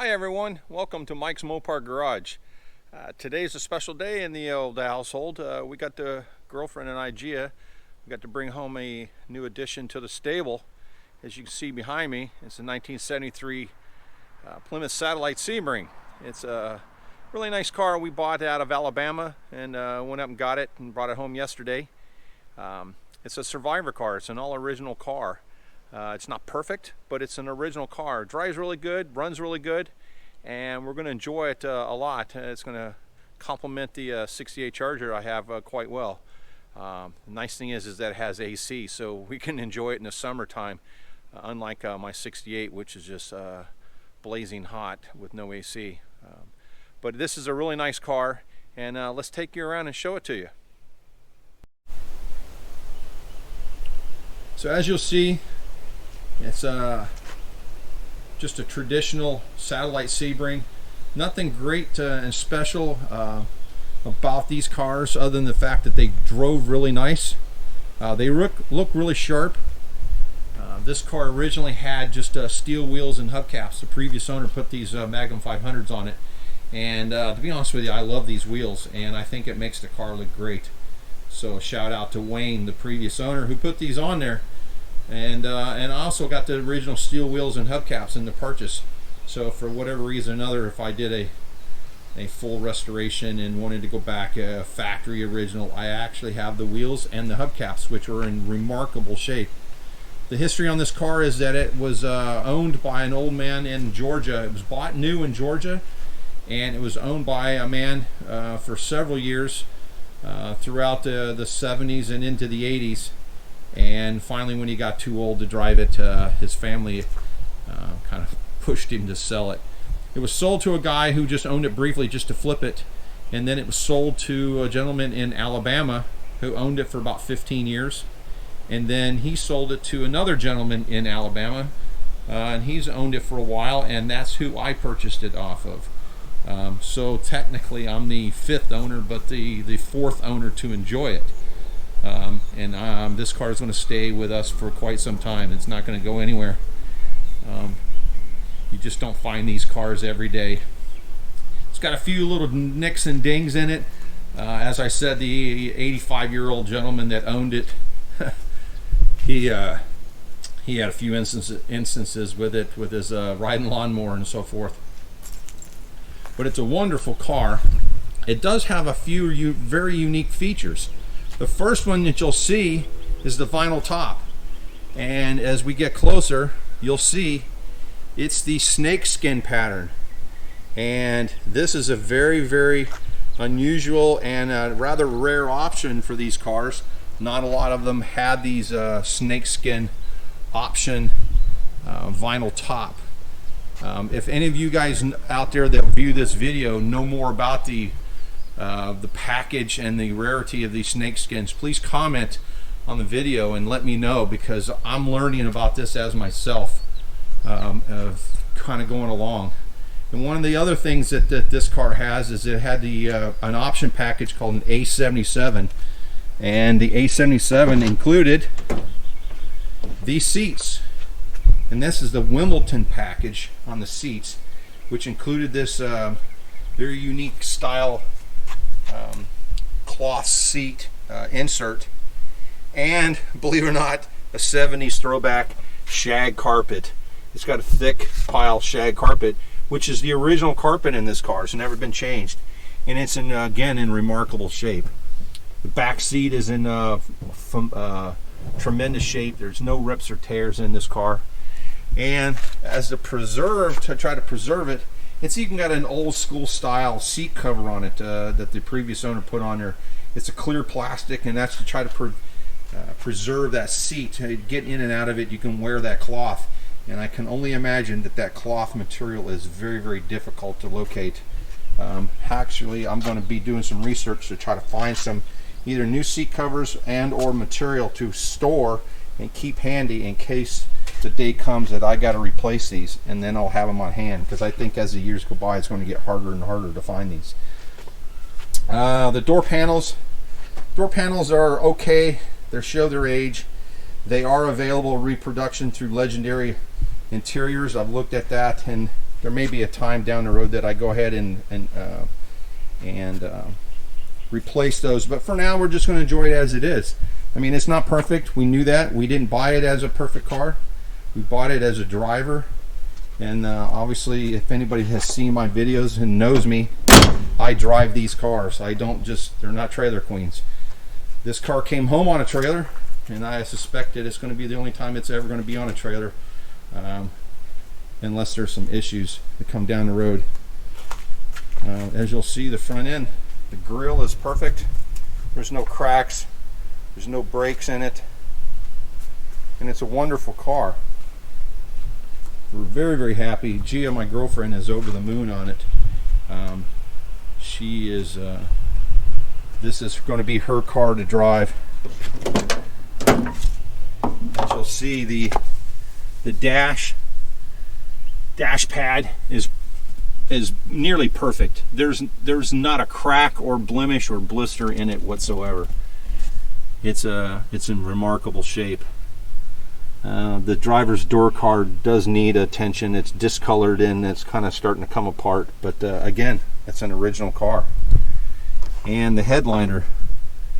Hi everyone, welcome to Mike's Mopar Garage. Today's a special day in the old household. We got the girlfriend and I, Gia, we got to bring home a new addition to the stable. As you can see behind me, it's a 1973 Plymouth Satellite Sebring. It's a really nice car we bought out of Alabama and went up and got it and brought it home yesterday. It's a survivor car. It's an all original car. It's not perfect, but it's an original car. It drives really good, runs really good, and we're going to enjoy it a lot. It's going to complement the 68 Charger I have quite well. The nice thing is that it has AC, so we can enjoy it in the summertime, unlike my 68, which is just blazing hot with no AC. But this is a really nice car, and let's take you around and show it to you. So as you'll see, it's just a traditional Satellite Sebring. Nothing great and special about these cars other than the fact that they drove really nice. They look really sharp. This car originally had just steel wheels and hubcaps. The previous owner put these Magnum 500s on it. And to be honest with you, I love these wheels and I think it makes the car look great. So shout out to Wayne, the previous owner, who put these on there. And I also got the original steel wheels and hubcaps in the purchase. So for whatever reason or another, if I did a full restoration and wanted to go back a factory original, I actually have the wheels and the hubcaps, which are in remarkable shape. The history on this car is that it was owned by an old man in Georgia. It was bought new in Georgia, and it was owned by a man for several years throughout the 70s and into the 80s. And finally, when he got too old to drive it, his family kind of pushed him to sell it. It was sold to a guy who just owned it briefly just to flip it, and then it was sold to a gentleman in Alabama who owned it for about 15 years, and then he sold it to another gentleman in Alabama, and he's owned it for a while, and that's who I purchased it off of. So technically I'm the fifth owner, but the fourth owner to enjoy it. This car is going to stay with us for quite some time. It's not going to go anywhere. You just don't find these cars every day. It's got a few little nicks and dings in it. As I said, the 85-year-old gentleman that owned it, he had a few instances with it, with his riding lawnmower and so forth. But it's a wonderful car. It does have a few very unique features. The first one that you'll see is the vinyl top, and as we get closer you'll see it's the snake skin pattern, and this is a very unusual and a rather rare option for these cars. Not a lot of them had these snake skin option vinyl top. If any of you guys out there that view this video know more about the package and the rarity of these snake skins, please comment on the video and let me know, because I'm learning about this as myself, kind of going along. And one of the other things that this car has is it had an option package called an A77, and the A77 included these seats, and this is the Wimbledon package on the seats, which included this very unique style cloth seat insert, and believe it or not, a 70s throwback shag carpet. It's got a thick pile shag carpet, which is the original carpet in this car. It's never been changed, and it's again in remarkable shape. The back seat is in tremendous shape. There's no rips or tears in this car, and as to try to preserve it, it's even got an old school style seat cover on it that the previous owner put on there. It's a clear plastic, and that's to try to preserve that seat. To get in and out of it, you can wear that cloth, and I can only imagine that cloth material is very difficult to locate. Actually, I'm going to be doing some research to try to find some either new seat covers and or material to store and keep handy in case the day comes that I got to replace these, and then I'll have them on hand, because I think as the years go by it's going to get harder and harder to find these. The door panels are okay. They show their age. They are available reproduction through Legendary Interiors. I've looked at that, and there may be a time down the road that I go ahead and replace those, but for now we're just going to enjoy it as it is. I mean, it's not perfect. We knew that. We didn't buy it as a perfect car. We bought it as a driver. And obviously, if anybody has seen my videos and knows me, I drive these cars. I don't just, they're not trailer queens. This car came home on a trailer, and I suspect that it's going to be the only time it's ever going to be on a trailer, unless there's some issues that come down the road. As you'll see, the front end, the grille is perfect. There's no cracks. There's no breaks in it. And it's a wonderful car. We're very, very happy. Gia, my girlfriend, is over the moon on it. She is, this is going to be her car to drive. As you'll see, the dash pad is nearly perfect. There's not a crack or blemish or blister in it whatsoever. It's in remarkable shape. The driver's door card does need attention. It's discolored and it's kind of starting to come apart, but again, it's an original car. And the headliner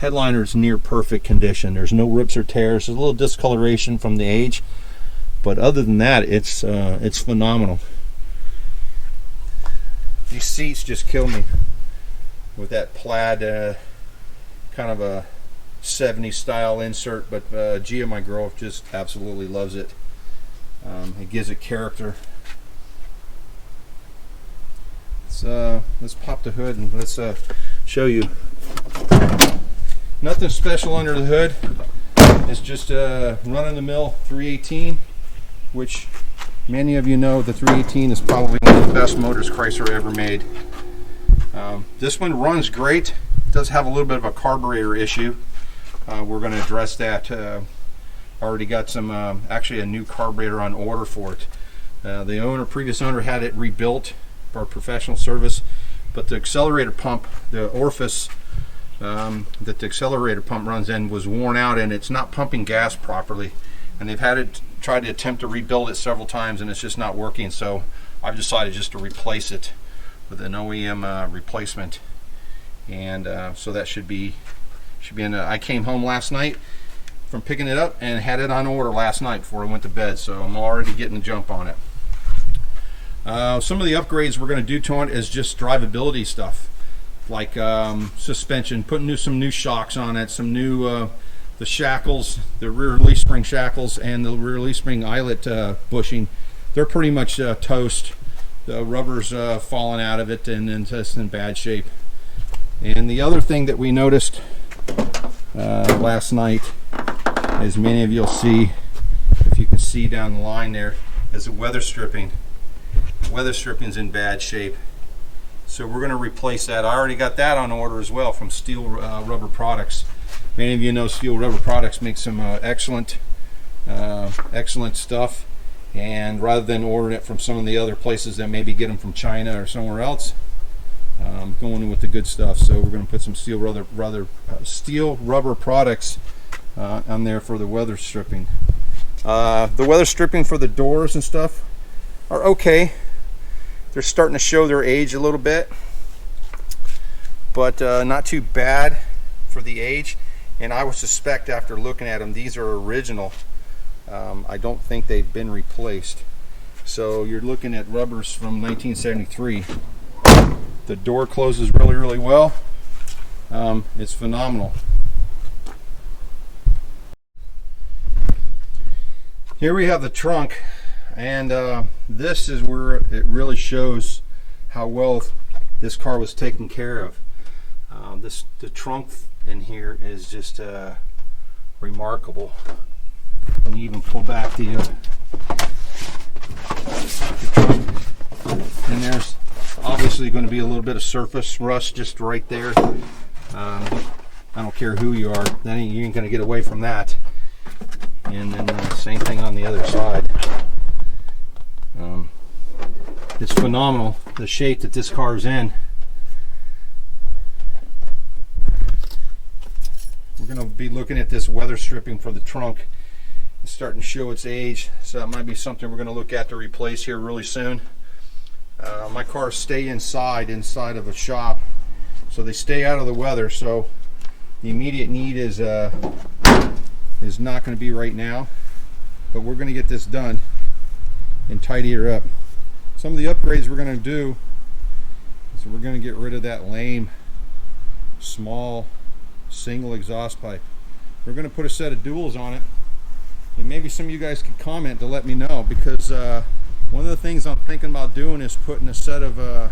is near perfect condition. There's no rips or tears. There's a little discoloration from the age, but other than that, it's phenomenal. These seats just kill me with that plaid kind of a 70s style insert, but Gia, my girl, just absolutely loves it. It gives it character. Let's pop the hood and let's show you. Nothing special under the hood. It's just a run-of-the-mill 318, which many of you know the 318 is probably one of the best motors Chrysler ever made. This one runs great. It does have a little bit of a carburetor issue. We're going to address that. Already got some, actually a new carburetor on order for it. The previous owner had it rebuilt for professional service, but the accelerator pump, the orifice that the accelerator pump runs in, was worn out and it's not pumping gas properly. And they've had it tried to attempt to rebuild it several times and it's just not working. So I've decided just to replace it with an OEM replacement. And so that should be in. I came home last night from picking it up and had it on order last night before I went to bed, so I'm already getting the jump on it. Some of the upgrades we're going to do to it is just drivability stuff, like suspension, putting some new shocks on it, some new the shackles, the rear release spring shackles, and the rear release spring eyelet bushing. They're pretty much toast. The rubber's falling out of it and just in bad shape. And the other thing that we noticed last night, as many of you will see, if you can see down the line there, is the weather stripping. The weather stripping is in bad shape, so we're going to replace that. I already got that on order as well from Steel Rubber Products. Many of you know Steel Rubber Products makes some excellent stuff, and rather than ordering it from some of the other places that maybe get them from China or somewhere else, going with the good stuff. So we're going to put some Steel Rubber Products on there for the weather stripping. The weather stripping for the doors and stuff are okay. They're starting to show their age a little bit, but not too bad for the age. And I would suspect, after looking at them, these are original. I don't think they've been replaced. So you're looking at rubbers from 1973. The door closes really, really well. It's phenomenal. Here we have the trunk, and this is where it really shows how well this car was taken care of. The trunk in here is just remarkable. And you even pull back the trunk, and there's obviously going to be a little bit of surface rust just right there. I don't care who you are, you ain't going to get away from that. And then the same thing on the other side. It's phenomenal, the shape that this car is in. We're going to be looking at this weather stripping for the trunk. It's starting to show its age, so it might be something we're going to look at to replace here really soon. My cars stay inside of a shop, so they stay out of the weather. So the immediate need is not going to be right now, but we're going to get this done and tidy her up. Some of the upgrades we're going to do is we're going to get rid of that lame small single exhaust pipe. We're going to put a set of duals on it, and maybe some of you guys can comment to let me know, because one of the things I'm thinking about doing is putting a set of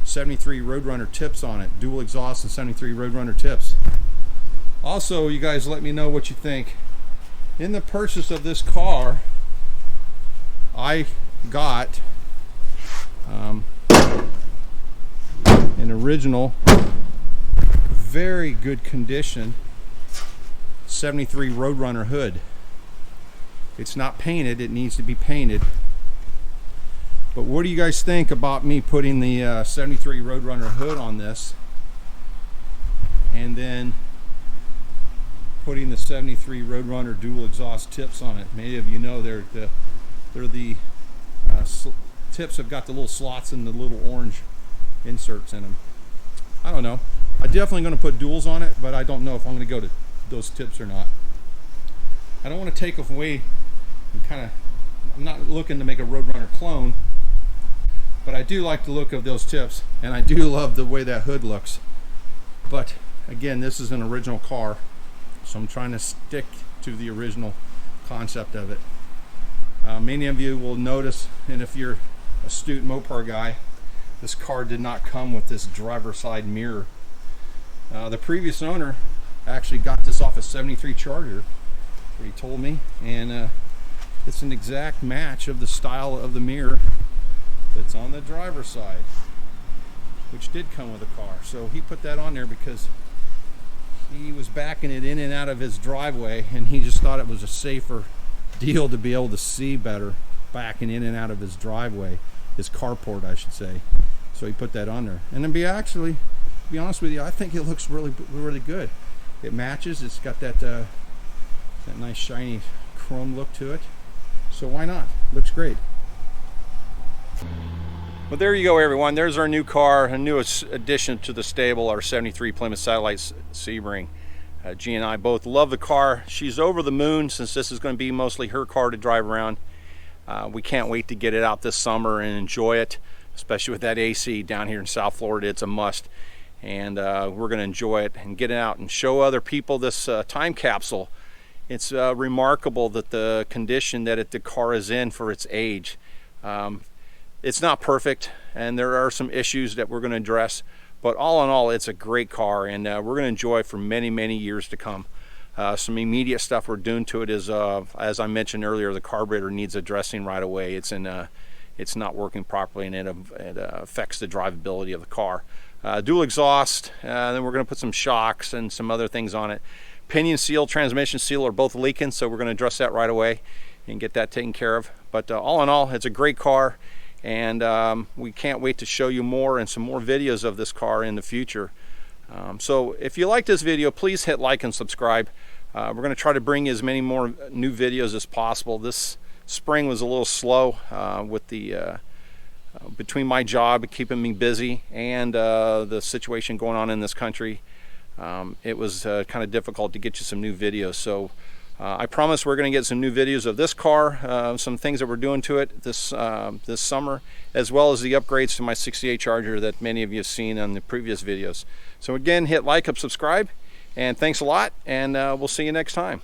73 Roadrunner tips on it, dual exhaust and 73 Roadrunner tips. Also, you guys let me know what you think. In the purchase of this car, I got an original, very good condition 73 Roadrunner hood. It's not painted, it needs to be painted. But what do you guys think about me putting the 73 Roadrunner hood on this, and then putting the 73 Roadrunner dual exhaust tips on it? Many of you know they're the tips have got the little slots and the little orange inserts in them. I don't know. I'm definitely going to put duals on it, but I don't know if I'm going to go to those tips or not. I don't want to take away and I'm not looking to make a Roadrunner clone, but I do like the look of those tips, and I do love the way that hood looks. But again, this is an original car, so I'm trying to stick to the original concept of it. Many of you will notice, and if you're an astute Mopar guy, this car did not come with this driver's side mirror. The previous owner actually got this off a 73 Charger, what he told me, and it's an exact match of the style of the mirror that's on the driver's side, which did come with a car. So he put that on there because he was backing it in and out of his driveway, and he just thought it was a safer deal to be able to see better backing in and out of his driveway, his carport I should say. So he put that on there, and to be honest with you, I think it looks really, really good. It matches. It's got that nice shiny chrome look to it, so why not? Looks great. Well, there you go, everyone. There's our new car, a newest addition to the stable, our 73 Plymouth Satellite Sebring. G and I both love the car. She's over the moon since this is going to be mostly her car to drive around. We can't wait to get it out this summer and enjoy it, especially with that AC down here in South Florida. It's a must, and we're going to enjoy it and get it out and show other people this time capsule. It's remarkable that the condition that the car is in for its age. It's not perfect, and there are some issues that we're going to address, but all in all, it's a great car, and we're going to enjoy it for many, many years to come. Some immediate stuff we're doing to it is, as I mentioned earlier, the carburetor needs addressing right away. It's not working properly, and it affects the drivability of the car. Dual exhaust, then we're going to put some shocks and some other things on it. Pinion seal, transmission seal are both leaking, so we're going to address that right away and get that taken care of. But all in all, it's a great car, and we can't wait to show you more and some more videos of this car in the future. So if you like this video, please hit like and subscribe. We're going to try to bring you as many more new videos as possible. This spring was a little slow with the between my job keeping me busy and the situation going on in this country. It was kind of difficult to get you some new videos, so I promise we're going to get some new videos of this car, some things that we're doing to it this summer, as well as the upgrades to my 68 Charger that many of you have seen on the previous videos. So again, hit like and subscribe, and thanks a lot, and we'll see you next time.